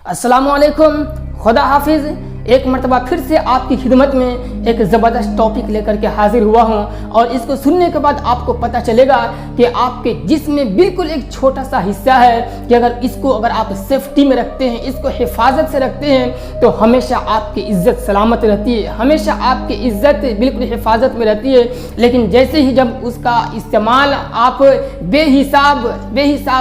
अस्सलामु अलैकुम, खुदा हाफिज़। एक मरतबा फिर से आपकी खिदमत में एक ज़बरदस्त टॉपिक लेकर के हाजिर हुआ हूँ और इसको सुनने के बाद आपको पता चलेगा कि आपके जिस्म में बिल्कुल एक छोटा सा हिस्सा है कि अगर आप सेफ्टी में रखते हैं, इसको हिफाजत से रखते हैं तो हमेशा आपकी इज़्ज़त सलामत रहती है, हमेशा आपकी इज़्ज़त बिल्कुल हिफाजत में रहती है। लेकिन जैसे ही जब उसका इस्तेमाल आप बेहिसाब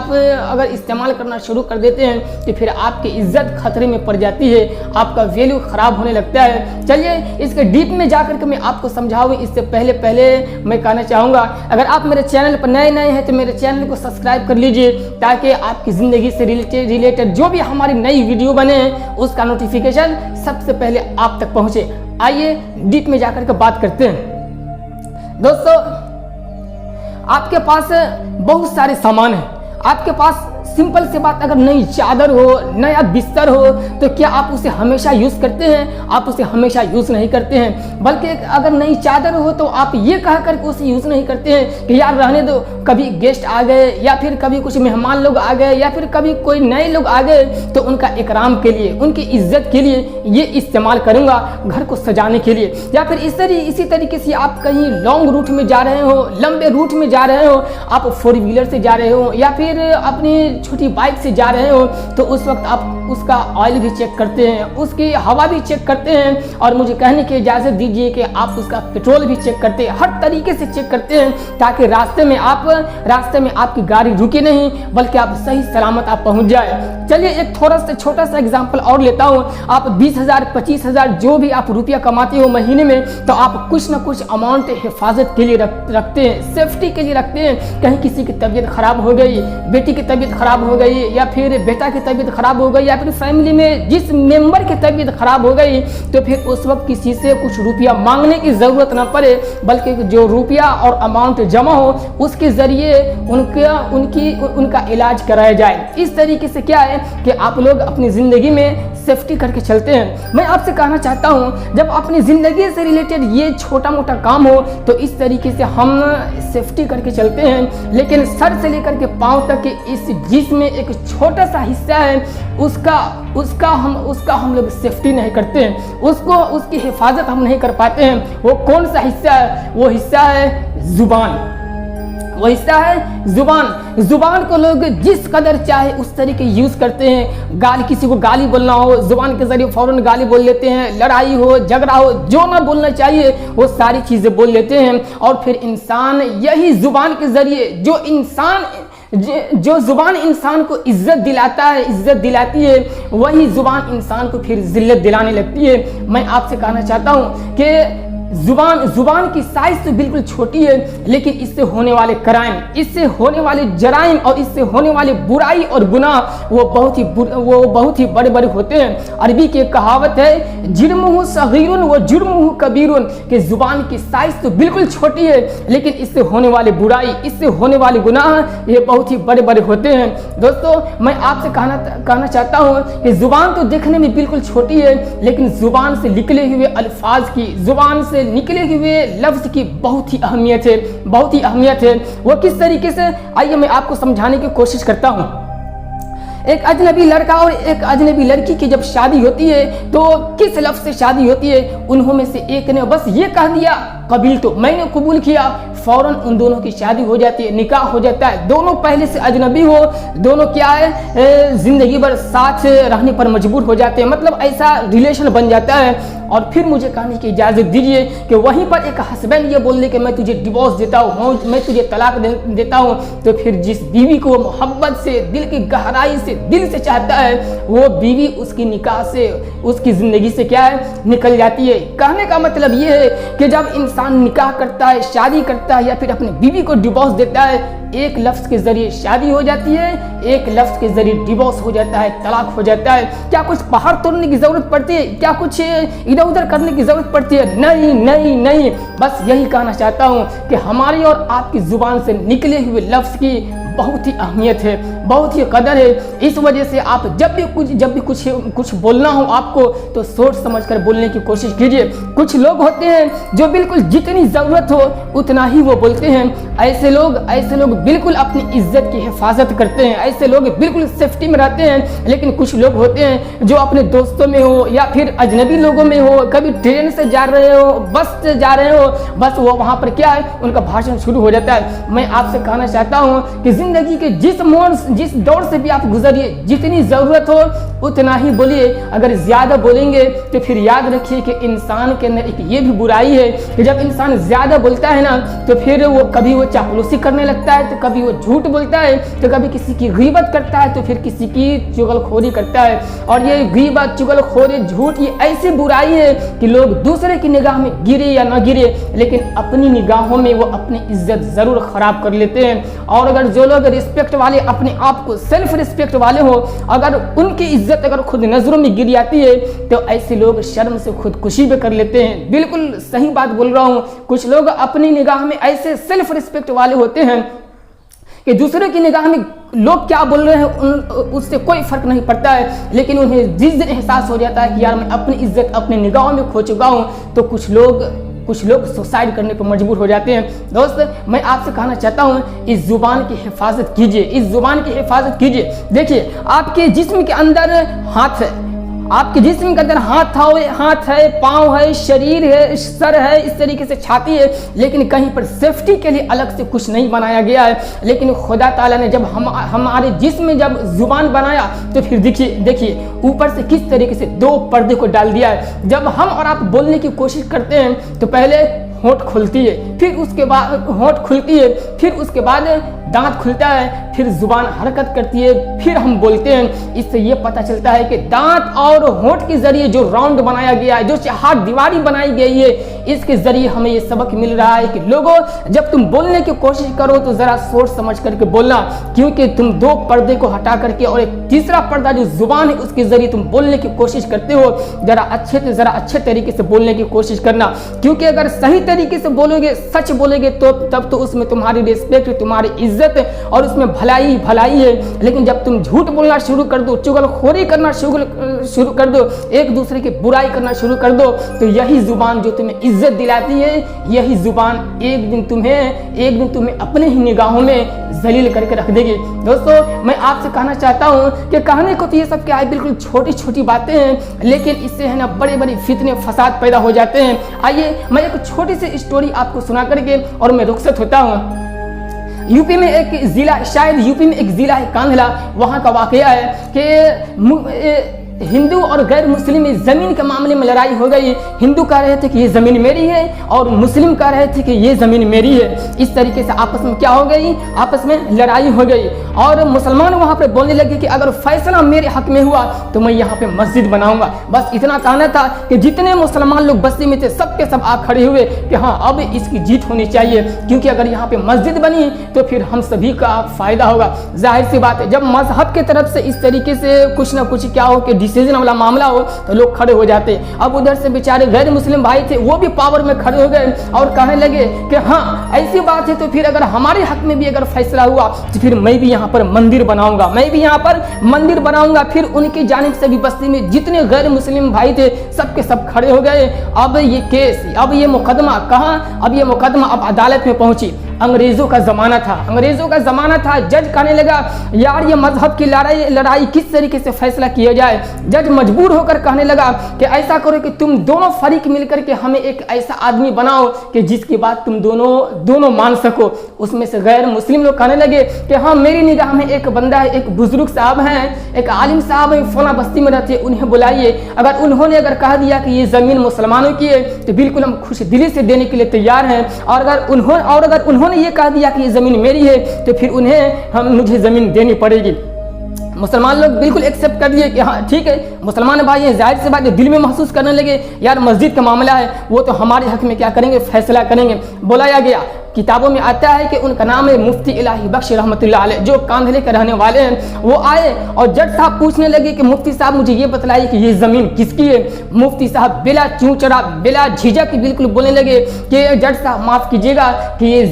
अगर इस्तेमाल करना शुरू कर देते हैं तो फिर आपकी इज़्ज़त खतरे में पड़ जाती है, आपका वैल्यू खराब होने लगता है। चलिए इसके डीप में जाकर के मैं आपको समझाऊँ। इससे पहले मैं कहना चाहूँगा, अगर आप मेरे चैनल पर नए हैं तो मेरे चैनल को सब्सक्राइब कर लीजिए ताकि आपकी ज़िंदगी से रिलेटेड जो भी हमारी नई वीडियो बने उसका नोटिफिकेशन सबसे पहले आप तक पहुँचे। आइए डीप में जाकर के बात करते हैं। दोस्तों, आपके पास बहुत सारे सामान हैं। आपके पास सिंपल सी बात, अगर नई चादर हो, नया बिस्तर हो तो क्या आप उसे हमेशा यूज़ करते हैं? आप उसे हमेशा यूज़ नहीं करते हैं। बल्कि अगर नई चादर हो तो आप ये कह करके उसे यूज़ नहीं करते हैं कि यार रहने दो, कभी गेस्ट आ गए या फिर कभी कुछ मेहमान लोग आ गए या फिर कभी कोई नए लोग आ गए तो उनका इकराम के लिए, उनकी इज्जत के लिए ये इस्तेमाल करूँगा घर को सजाने के लिए। या फिर इसी तरीके से आप कहीं लॉन्ग रूट में जा रहे हो, लंबे रूट में जा रहे हो, आप 4 व्हीलर से जा रहे हो या फिर अपनी छोटी बाइक से जा रहे हो तो उस वक्त आप उसका ऑयल भी चेक करते हैं, उसकी हवा भी चेक करते हैं और मुझे कहने की इजाज़त दीजिए कि आप उसका पेट्रोल भी चेक करते हैं, हर तरीके से चेक करते हैं ताकि रास्ते में आपकी गाड़ी रुके नहीं बल्कि आप सही सलामत आप पहुंच जाए। चलिए एक थोड़ा सा छोटा सा एग्जांपल और लेता हूं। आप 20,000 25,000 जो भी आप रुपया कमाते हो महीने में तो आप कुछ ना कुछ अमाउंट हिफाजत के लिए रखते हैं, सेफ्टी के लिए रखते हैं। कहीं किसी की तबीयत खराब हो गई, बेटी की तबीयत खराब हो गई या फिर बेटा की तबीयत खराब हो गई या फिर फैमिली में जिस मेंबर की तबीयत खराब हो गई तो फिर उस वक्त किसी से कुछ रुपया मांगने की ज़रूरत ना पड़े बल्कि जो रुपया और अमाउंट जमा हो उसके ज़रिए उनका इलाज कराया जाए। इस तरीके से क्या है कि आप लोग अपनी ज़िंदगी में सेफ्टी करके चलते हैं। मैं आपसे कहना चाहता हूं, जब अपनी ज़िंदगी से रिलेटेड ये छोटा मोटा काम हो तो इस तरीके से हम सेफ्टी करके चलते हैं। लेकिन सर से लेकर के पाँव तक के इस जिस्म में एक छोटा सा हिस्सा है, उसका हम लोग सेफ्टी नहीं करते हैं, उसकी हिफाजत हम नहीं कर पाते हैं। वो कौन सा हिस्सा है? वो हिस्सा है ज़ुबान। वो हिस्सा है ज़ुबान को लोग जिस कदर चाहे उस तरीके यूज़ करते हैं। किसी को गाली बोलना हो, ज़ुबान के ज़रिए फ़ौरन गाली बोल लेते हैं। लड़ाई हो, झगड़ा हो, जो ना बोलना चाहिए वो सारी चीज़ें बोल लेते हैं और फिर इंसान यही ज़ुबान के ज़रिए जो ज़ुबान इंसान को इज्जत दिलाती है वही ज़ुबान इंसान को फिर जिल्लत दिलाने लगती है। मैं आपसे कहना चाहता हूँ कि जुबान की साइज तो बिल्कुल छोटी है लेकिन इससे होने वाले क्राइम, इससे होने वाले जराइम और इससे होने वाले बुराई और गुनाह वो बहुत ही बड़े बड़े होते हैं। अरबी की एक कहावत है, जिर्मुहु सगीरुन व जुर्मुहु कबीरुन, कि जुबान की साइज तो बिल्कुल छोटी है लेकिन इससे होने वाले बुराई, इससे होने वाले गुनाह ये बहुत ही बड़े बड़े होते हैं। दोस्तों, मैं आपसे कहना चाहता हूँ कि जुबान तो देखने में बिल्कुल छोटी है लेकिन जुबान से निकले हुए अल्फाज की, जुबान से निकले हुए लफ्ज की बहुत ही अहमियत है। वो किस तरीके से, आइए मैं आपको समझाने की कोशिश करता हूँ। एक अजनबी लड़का और एक अजनबी लड़की की जब शादी होती है तो किस लफ्ज से शादी होती है? उन्हों में से एक ने बस ये कह दिया कबील, तो मैंने कबूल किया, फौरन उन दोनों की शादी हो जाती है, निकाह हो जाता है। दोनों पहले से अजनबी हो, दोनों क्या है जिंदगी भर साथ रहने पर मजबूर हो जाते हैं, मतलब ऐसा रिलेशन बन जाता है। और फिर मुझे कहने की इजाज़त दीजिए कि वहीं पर एक हस्बैंड ये बोल दे कि मैं तुझे डिवोर्स देता हूँ, मैं तुझे तलाक देता हूँ, तो फिर जिस बीवी को मोहब्बत से, दिल की गहराई से, दिल से चाहता है वो बीवी उसकी निकाह से, उसकी ज़िंदगी से क्या है निकल जाती है। कहने का मतलब ये है कि जब इंसान निकाह करता है, शादी करता है या फिर अपनी बीवी को डिवोर्स देता है, एक लफ्ज़ के ज़रिए शादी हो जाती है, एक लफ्ज़ के ज़रिए डिवोर्स हो जाता है, तलाक हो जाता है। क्या कुछ पहाड़ तोड़ने की ज़रूरत पड़ती है? क्या कुछ इधर उधर करने की ज़रूरत पड़ती है? नहीं। बस यही कहना चाहता हूँ कि हमारी और आपकी ज़ुबान से निकले हुए लफ्ज़ की बहुत ही अहमियत है, बहुत ही कदर है। इस वजह से आप जब भी कुछ बोलना हो आपको तो सोच समझकर बोलने की कोशिश कीजिए। कुछ लोग होते हैं जो बिल्कुल जितनी ज़रूरत हो उतना ही वो बोलते हैं। ऐसे लोग बिल्कुल अपनी इज्जत की हिफाजत करते हैं, ऐसे लोग बिल्कुल सेफ्टी में रहते हैं। लेकिन कुछ लोग होते हैं जो अपने दोस्तों में हो या फिर अजनबी लोगों में हो, कभी ट्रेन से जा रहे हो, बस से जा रहे हो, बस वो वहाँ पर क्या है, उनका भाषण शुरू हो जाता है। मैं आपसे कहना चाहता हूँ कि ज़िंदगी के जिस दौर से भी आप गुजरिए, जितनी ज़रूरत हो उतना ही बोलिए। अगर ज़्यादा बोलेंगे तो फिर याद रखिए कि इंसान के अंदर एक ये भी बुराई है कि जब इंसान ज़्यादा बोलता है ना तो फिर वो कभी वो चापलूसी करने लगता है, तो कभी वो झूठ बोलता है, तो कभी किसी की गीबत करता है, तो फिर किसी की चुगलखोरी करता है। और ये गीबत, चुगलखोरी, झूठ ये ऐसी बुराई है कि लोग दूसरे की निगाह में गिरे या ना गिरे लेकिन अपनी निगाहों में वो अपनी इज्जत ज़रूर ख़राब कर लेते हैं। और अगर जो लोग रिस्पेक्ट वाले, अपने आप को सेल्फ रिस्पेक्ट वाले हो, अगर उनकी इज्जत अगर खुद नज़रों में गिर जाती है तो ऐसे लोग शर्म से खुदकुशी भी कर लेते हैं। बिल्कुल सही बात बोल रहा हूँ। कुछ लोग अपनी निगाह में ऐसे सेल्फ रिस्पेक्ट वाले होते हैं कि दूसरे की निगाह में लोग क्या बोल रहे हैं उससे कोई फर्क नहीं पड़ता है, लेकिन उन्हें जिस दिन एहसास हो जाता है कि यार मैं अपनी इज्जत अपनी निगाहों में खो चुका हूँ तो कुछ लोग सुसाइड करने पर मजबूर हो जाते हैं। दोस्त, मैं आपसे कहना चाहता हूँ इस जुबान की हिफाजत कीजिए, इस जुबान की हिफाजत कीजिए। देखिए, आपके जिस्म के अंदर हाथ है, आपके जिस्म के अंदर हाथ है, पाँव है, शरीर है, सर है, इस तरीके से छाती है, लेकिन कहीं पर सेफ्टी के लिए अलग से कुछ नहीं बनाया गया है। लेकिन खुदा ताला ने जब हमारे जिस्म में जब जुबान बनाया तो फिर देखिए ऊपर से किस तरीके से दो पर्दे को डाल दिया है। जब हम और आप बोलने की कोशिश करते हैं तो पहले होंठ खुलती है, फिर उसके बाद होंठ खुलती है, फिर उसके बाद दांत खुलता है, फिर जुबान हरकत करती है, फिर हम बोलते हैं। इससे ये पता चलता है कि दांत और होंठ के जरिए जो राउंड बनाया गया है, जो चार दीवारी बनाई गई है, इसके जरिए हमें ये सबक मिल रहा है कि लोगों, जब तुम बोलने की कोशिश करो तो जरा सोच समझ करके बोलना, क्योंकि तुम दो पर्दे को हटा करके और एक तीसरा पर्दा जो जुबान है उसके जरिए तुम बोलने की कोशिश करते हो। जरा अच्छे तरीके से बोलने की कोशिश करना, क्योंकि अगर सही तरीके से बोलोगे, सच बोलोगे तो तब तो उसमें तुम्हारी रिस्पेक्ट, तुम्हारी इज्जत और उसमें भलाई है। लेकिन जब तुम झूठ बोलना शुरू कर दो, चुगलखोरी करना शुरू कर दो, एक दूसरे की बुराई करना शुरू कर दो, तो यही जुबान जो तुम्हें इज्जत दिलाती है, यही जुबान एक दिन तुम्हें अपने ही निगाहों में जलील करके रख देगी। दोस्तों, मैं आपसे कहना चाहता हूँ कि कहने को तो ये सब क्या है, बिल्कुल छोटी छोटी बातें हैं, लेकिन इससे है ना बड़े बड़े फितने फसाद पैदा हो जाते हैं। आइए मैं एक छोटी सी स्टोरी आपको सुना करके और मैं रुखसत होता हूँ। यूपी में एक जिला है कांधला, वहाँ का वाकया है कि हिंदू और गैर मुस्लिम में ज़मीन के मामले में लड़ाई हो गई। हिंदू कह रहे थे कि ये ज़मीन मेरी है और मुस्लिम कह रहे थे कि ये ज़मीन मेरी है। इस तरीके से आपस में क्या हो गई, आपस में लड़ाई हो गई और मुसलमान वहाँ पे बोलने लगे कि अगर फैसला मेरे हक में हुआ तो मैं यहाँ पे मस्जिद बनाऊंगा। बस इतना कहना था कि जितने मुसलमान लोग बस्ती में थे सबके सब आ खड़े हुए कि हाँ अब इसकी जीत होनी चाहिए, क्योंकि अगर यहाँ पे मस्जिद बनी तो फिर हम सभी का फ़ायदा होगा। जाहिर सी बात है, जब मजहब की तरफ से इस तरीके से कुछ ना कुछ क्या हो कि डिसीजन वाला मामला हो तो लोग खड़े हो जाते। अब उधर से बेचारे गैर मुस्लिम भाई थे, वो भी पावर में खड़े हो गए और कहने लगे कि हाँ ऐसी बात है तो फिर अगर हमारे हक में भी अगर फैसला हुआ तो फिर मैं भी यहाँ पर मंदिर बनाऊंगा, फिर उनकी जानिब से भी बस्ती में जितने गैर मुस्लिम भाई थे सबके सब खड़े हो गए। अब ये केस, अब ये मुकदमा कहाँ, अब ये मुकदमा अब अदालत में पहुंची। अंग्रेजों का ज़माना था। जज कहने लगा यार ये मजहब की लड़ाई किस तरीके से फैसला किया जाए। जज मजबूर होकर कहने लगा कि ऐसा करो कि तुम दोनों फरीक मिलकर के हमें एक ऐसा आदमी बनाओ कि जिसकी बात तुम दोनों मान सको। उसमें से गैर मुस्लिम लोग कहने लगे कि हाँ मेरी निगाह में एक बंदा है, एक बुजुर्ग साहब हैं, एक आलिम साहब है, फला बस्ती में रहते, उन्हें बुलाइए। अगर उन्होंने कह दिया कि ये ज़मीन मुसलमानों की है तो बिल्कुल हम खुश दिली से देने के लिए तैयार हैं, और अगर उन्होंने ये कह दिया कि ये ज़मीन मेरी है तो फिर मुझे ज़मीन देनी पड़ेगी। मुसलमान लोग बिल्कुल एक्सेप्ट कर लिए कि हाँ ठीक है, मुसलमान भाई हैं, जाहिर सी बात है दिल में महसूस करने लगे यार मस्जिद का मामला है, वो तो हमारे हक में क्या करेंगे, फैसला करेंगे। बुलाया गया, किताबों में आता है कि उनका नाम है मुफ्ती इलाही बख्श रहमतुल्लाह अलैह, जो कांधले के रहने वाले हैं। वो आए और जज साहब पूछने लगे कि मुफ्ती साहब मुझे ये बतलाइए कि ये ज़मीन किसकी है। मुफ्ती साहब बिला चूचड़ा बिला झिझक बिल्कुल बोलने लगे कि जज साहब माफ़ कीजिएगा कि ये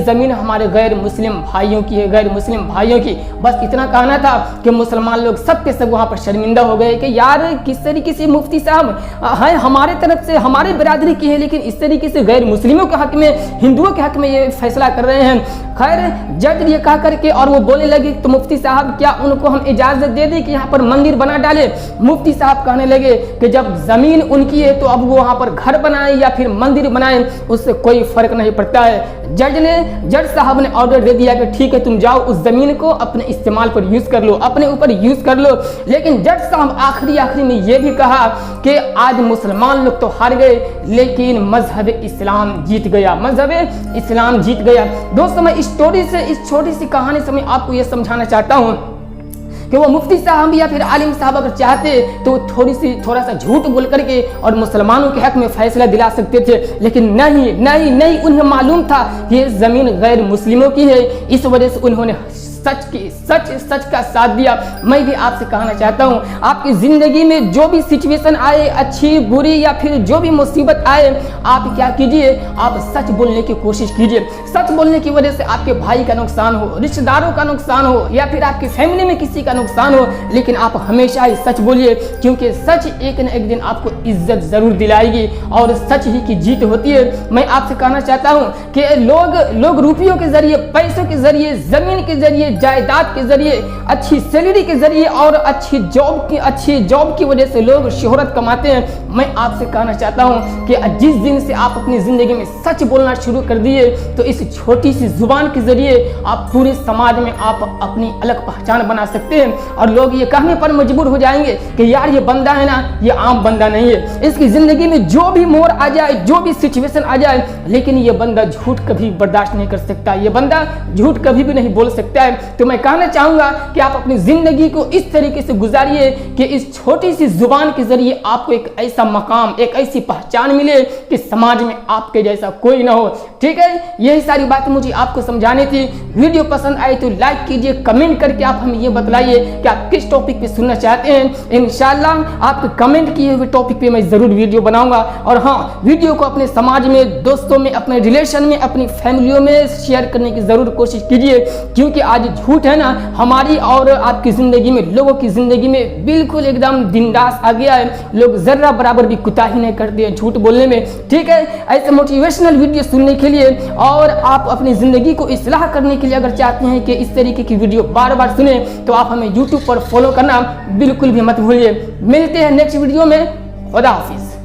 ज़मीन हमारे गैर मुस्लिम भाइयों की है, गैर मुस्लिम भाइयों की। बस इतना कहना था कि मुसलमान लोग सब के सब वहाँ पर शर्मिंदा हो गए कि यार किस तरीके से मुफ्ती साहब है हमारे तरफ से हमारे बिरादरी की है, लेकिन इस तरीके से गैर मुस्लिमों के हक में, हिंदुओं के हक में ये फैसला कर रहे हैं। खैर जज ये कह करके और वो बोलने लगे तो मुफ्ती साहब क्या उनको हम इजाज़त दे दें कि यहाँ पर मंदिर बना डाले। मुफ्ती साहब कहने लगे कि जब ज़मीन उनकी है तो अब वो वहाँ पर घर बनाए या फिर मंदिर बनाए, उससे कोई फ़र्क नहीं पड़ता है। जज साहब ने ऑर्डर दे दिया कि ठीक है तुम जाओ उस ज़मीन को अपने इस्तेमाल पर यूज़ कर लो, अपने ऊपर यूज़ कर लो। लेकिन जज साहब आखिरी में ये भी कहा कि आज मुसलमान लोग तो हार गए लेकिन मजहब इस्लाम जीत गया, मजहब इस्लाम जीत गया। दोस्तों मैं इस स्टोरी से, इस छोटी सी कहानी से मैं आपको ये समझाना चाहता हूँ कि वो मुफ्ती साहब या फिर आलिम साहब अगर चाहते तो थोड़ा सा झूठ बोल करके और मुसलमानों के हक में फैसला दिला सकते थे, लेकिन नहीं उन्हें मालूम था कि ये ज़मीन गैर मुस्लिमों की है। इस वजह से उन्होंने सच का साथ दिया। मैं भी आपसे कहना चाहता हूँ आपकी ज़िंदगी में जो भी सिचुएशन आए, अच्छी बुरी या फिर जो भी मुसीबत आए, आप क्या कीजिए, आप सच बोलने की कोशिश कीजिए। सच बोलने की वजह से आपके भाई का नुकसान हो, रिश्तेदारों का नुकसान हो या फिर आपकी फैमिली में किसी का नुकसान हो, लेकिन आप हमेशा ही सच बोलिए, क्योंकि सच एक न एक दिन आपको इज्जत ज़रूर दिलाएगी और सच ही की जीत होती है। मैं आपसे कहना चाहता हूँ कि लोग रुपयों के जरिए, पैसों के जरिए, ज़मीन के जरिए, जायदाद के जरिए, अच्छी सैलरी के जरिए और अच्छी जॉब की वजह से लोग शोहरत कमाते हैं। मैं आपसे कहना चाहता हूं कि जिस दिन से आप अपनी जिंदगी में सच बोलना शुरू कर दिए तो इस छोटी सी जुबान के जरिए आप पूरे समाज में आप अपनी अलग पहचान बना सकते हैं और लोग ये कहने पर मजबूर हो जाएंगे कि यार ये बंदा है ना, ये आम बंदा नहीं है, इसकी जिंदगी में जो भी मोड़ आ जाए, जो भी सिचुएशन आ जाए, लेकिन ये बंदा झूठ कभी बर्दाश्त नहीं कर सकता, ये बंदा झूठ कभी भी नहीं बोल सकता है। तो मैं कहना चाहूंगा कि आप अपनी जिंदगी को इस तरीके से गुजारिए कि इस छोटी सी जुबान के जरिए आपको एक ऐसा मकाम, एक ऐसी पहचान मिले कि समाज में आपके जैसा कोई ना हो। ठीक है, यही सारी बातें मुझे आपको समझानी थी। वीडियो पसंद आई तो लाइक कीजिए, कमेंट करके आप हमें ये बतलाइए कि आप किस टॉपिक पे सुनना चाहते हैं। इंशाल्लाह आपके कमेंट किए हुए टॉपिक पे मैं जरूर वीडियो बनाऊंगा। और हाँ, वीडियो को अपने समाज में, दोस्तों में, अपने रिलेशन में, अपनी फैमिलियों में शेयर करने की जरूर कोशिश कीजिए, क्योंकि आज झूठ है ना हमारी और आपकी जिंदगी में, लोगों की जिंदगी में बिल्कुल एकदम दिनदास आ गया है। लोग जर्रा बराबर भी कुताही नहीं करते हैं झूठ बोलने में। ठीक है, ऐसे मोटिवेशनल वीडियो सुनने के लिए और आप अपनी जिंदगी को इस्लाह करने के लिए अगर चाहते हैं कि इस तरीके की वीडियो बार बार सुने तो आप हमें YouTube पर फॉलो करना बिल्कुल भी मत भूलिए। मिलते हैं नेक्स्ट वीडियो में। खुदा हाफिज।